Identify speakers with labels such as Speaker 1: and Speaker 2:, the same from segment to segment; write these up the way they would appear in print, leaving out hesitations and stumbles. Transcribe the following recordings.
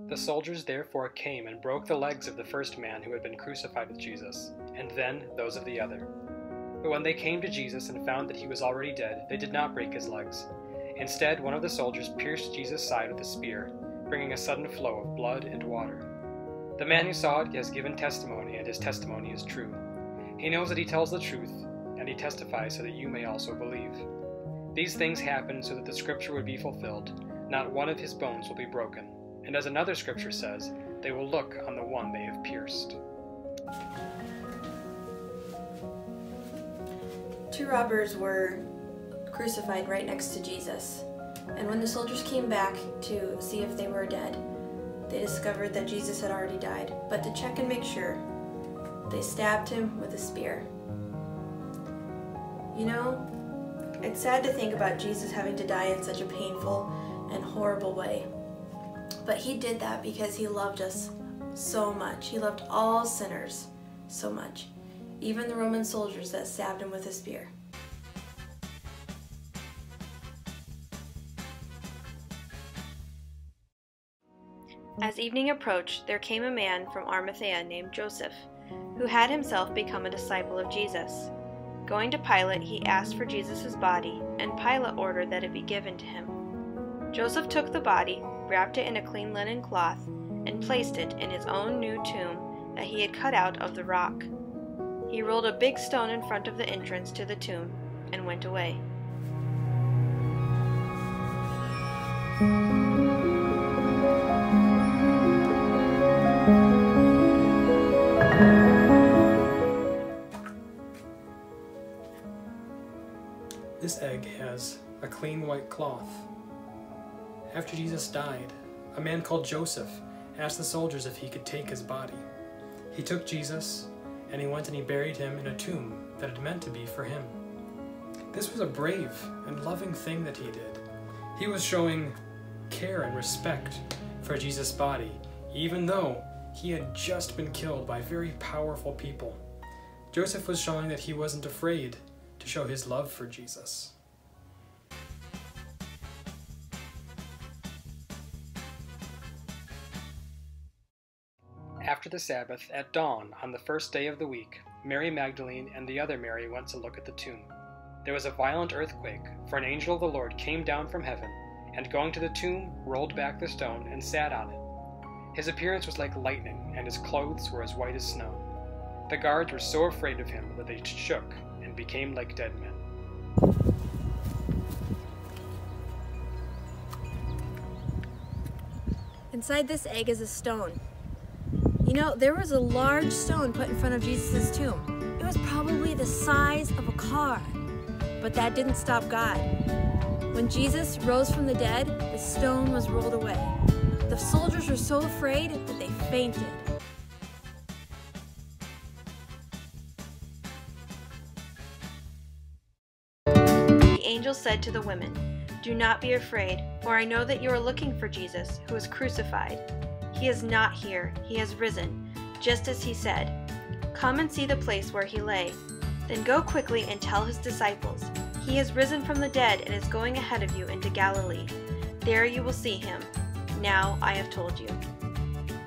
Speaker 1: The soldiers therefore came and broke the legs of the first man who had been crucified with Jesus, and then those of the other. But when they came to Jesus and found that he was already dead, they did not break his legs. Instead, one of the soldiers pierced Jesus' side with a spear, bringing a sudden flow of blood and water. The man who saw it has given testimony, and his testimony is true. He knows that he tells the truth, and he testifies so that you may also believe. These things happened so that the scripture would be fulfilled. Not one of his bones will be broken. And as another scripture says, they will look on the one they have pierced.
Speaker 2: Two robbers were crucified right next to Jesus. And when the soldiers came back to see if they were dead, they discovered that Jesus had already died. But to check and make sure, they stabbed him with a spear. You know, it's sad to think about Jesus having to die in such a painful and horrible way. But he did that because he loved us so much. He loved all sinners so much, even the Roman soldiers that stabbed him with a spear.
Speaker 3: As evening approached, there came a man from Arimathea named Joseph, who had himself become a disciple of Jesus. Going to Pilate, he asked for Jesus' body, and Pilate ordered that it be given to him. Joseph took the body, wrapped it in a clean linen cloth, and placed it in his own new tomb that he had cut out of the rock. He rolled a big stone in front of the entrance to the tomb and went away.
Speaker 1: This egg has a clean white cloth. After Jesus died, a man called Joseph asked the soldiers if he could take his body. He took Jesus, and he went and he buried him in a tomb that had meant to be for him. This was a brave and loving thing that he did. He was showing care and respect for Jesus' body, even though he had just been killed by very powerful people. Joseph was showing that he wasn't afraid to show his love for Jesus. After the Sabbath, at dawn, on the first day of the week, Mary Magdalene and the other Mary went to look at the tomb. There was a violent earthquake, for an angel of the Lord came down from heaven, and going to the tomb, rolled back the stone and sat on it. His appearance was like lightning, and his clothes were as white as snow. The guards were so afraid of him that they shook and became like dead men.
Speaker 2: Inside this egg is a stone. You know, there was a large stone put in front of Jesus' tomb. It was probably the size of a car. But that didn't stop God. When Jesus rose from the dead, the stone was rolled away. The soldiers were so afraid that they fainted.
Speaker 3: The angel said to the women, "Do not be afraid, for I know that you are looking for Jesus, who was crucified. He is not here, he has risen, just as he said. Come and see the place where he lay. Then go quickly and tell his disciples, he has risen from the dead and is going ahead of you into Galilee. There you will see him. Now I have told you."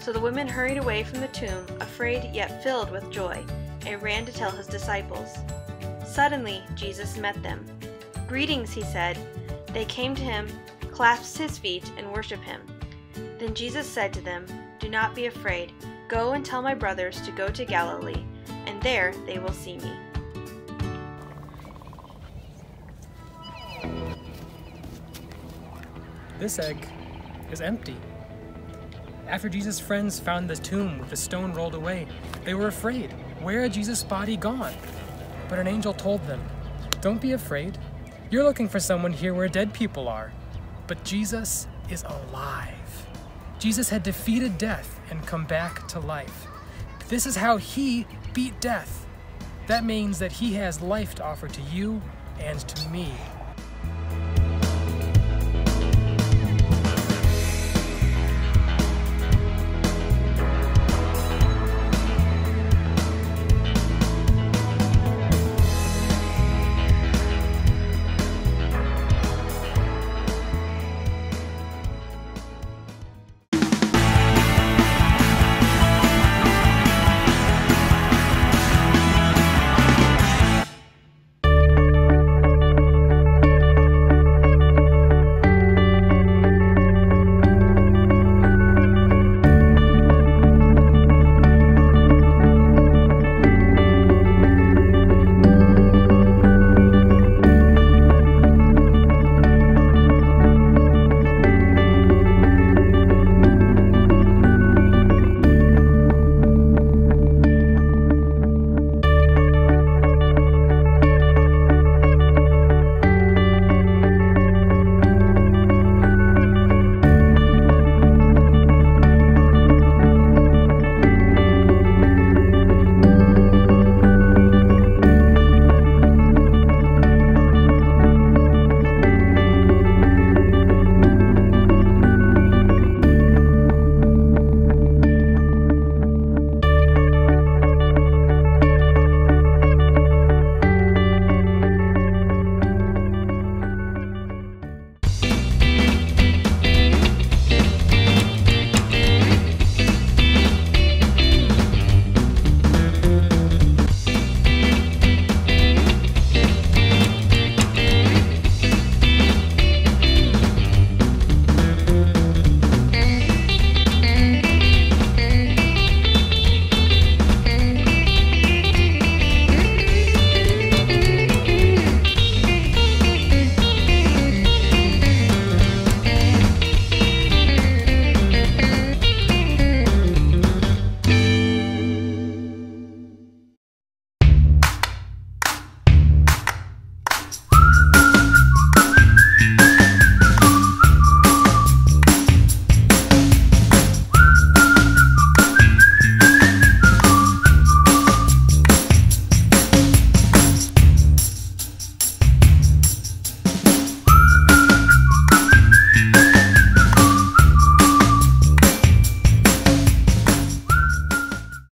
Speaker 3: So the women hurried away from the tomb, afraid yet filled with joy, and ran to tell his disciples. Suddenly Jesus met them. "Greetings," he said. They came to him, clasped his feet, and worshiped him. Then Jesus said to them, "Do not be afraid. Go and tell my brothers to go to Galilee, and there they will see me."
Speaker 1: This egg is empty. After Jesus' friends found the tomb with the stone rolled away, they were afraid. Where had Jesus' body gone? But an angel told them, "Don't be afraid. You're looking for someone here where dead people are. But Jesus is alive. Jesus had defeated death and come back to life. This is how he beat death. That means that he has life to offer to you and to me.